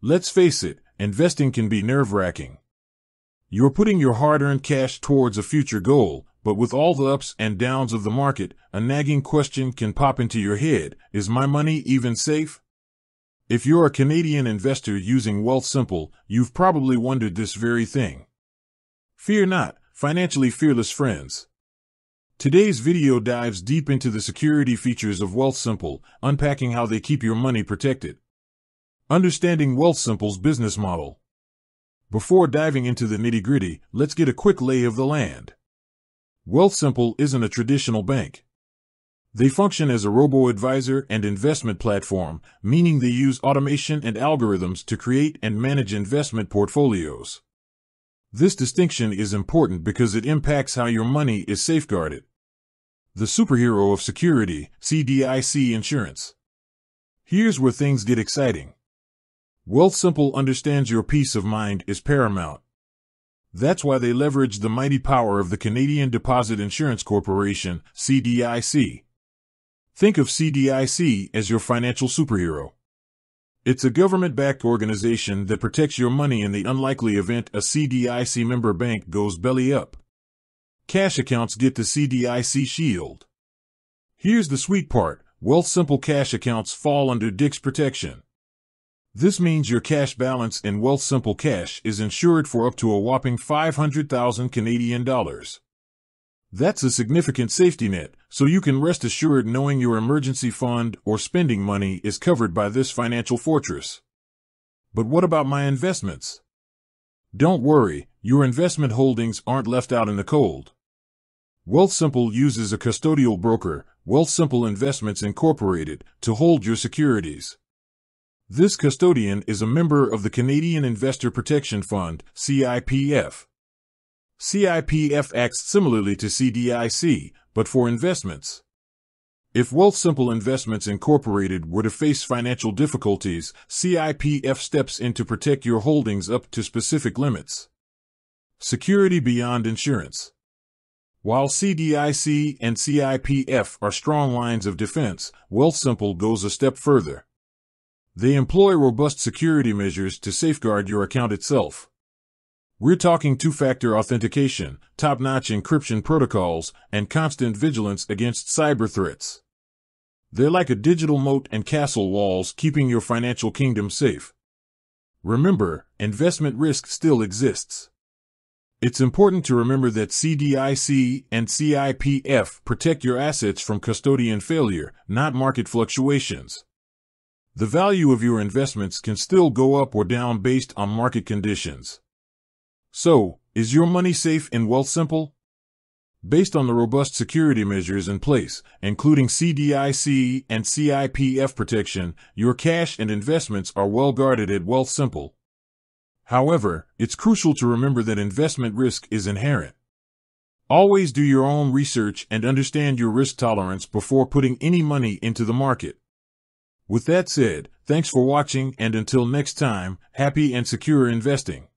Let's face it, investing can be nerve-wracking. You're putting your hard-earned cash towards a future goal, but with all the ups and downs of the market, a nagging question can pop into your head: is my money even safe? If you're a Canadian investor using Wealthsimple, you've probably wondered this very thing. Fear not, financially fearless friends. Today's video dives deep into the security features of Wealthsimple, unpacking how they keep your money protected. Understanding Wealthsimple's business model. Before diving into the nitty-gritty, let's get a quick lay of the land. Wealthsimple isn't a traditional bank. They function as a robo-advisor and investment platform, meaning they use automation and algorithms to create and manage investment portfolios. This distinction is important because it impacts how your money is safeguarded. The superhero of security, CDIC Insurance. Here's where things get exciting. Wealthsimple understands your peace of mind is paramount. That's why they leverage the mighty power of the Canadian Deposit Insurance Corporation, CDIC. Think of CDIC as your financial superhero. It's a government-backed organization that protects your money in the unlikely event a CDIC member bank goes belly up. Cash accounts get the CDIC shield. Here's the sweet part: Wealthsimple cash accounts fall under DIC's protection. This means your cash balance in Wealthsimple Cash is insured for up to a whopping 500,000 Canadian dollars. That's a significant safety net, so you can rest assured knowing your emergency fund or spending money is covered by this financial fortress. But what about my investments? Don't worry, your investment holdings aren't left out in the cold. Wealthsimple uses a custodial broker, Wealthsimple Investments Incorporated, to hold your securities. This custodian is a member of the Canadian Investor Protection Fund, CIPF. CIPF acts similarly to CDIC, but for investments. If Wealthsimple Investments Incorporated were to face financial difficulties, CIPF steps in to protect your holdings up to specific limits. Security beyond insurance. While CDIC and CIPF are strong lines of defense, Wealthsimple goes a step further. They employ robust security measures to safeguard your account itself. We're talking two-factor authentication, top-notch encryption protocols, and constant vigilance against cyber threats. They're like a digital moat and castle walls keeping your financial kingdom safe. Remember, investment risk still exists. It's important to remember that CDIC and CIPF protect your assets from custodian failure, not market fluctuations. The value of your investments can still go up or down based on market conditions. So, is your money safe in Wealthsimple? Based on the robust security measures in place, including CDIC and CIPF protection, your cash and investments are well guarded at Wealthsimple. However, it's crucial to remember that investment risk is inherent. Always do your own research and understand your risk tolerance before putting any money into the market. With that said, thanks for watching, and until next time, happy and secure investing.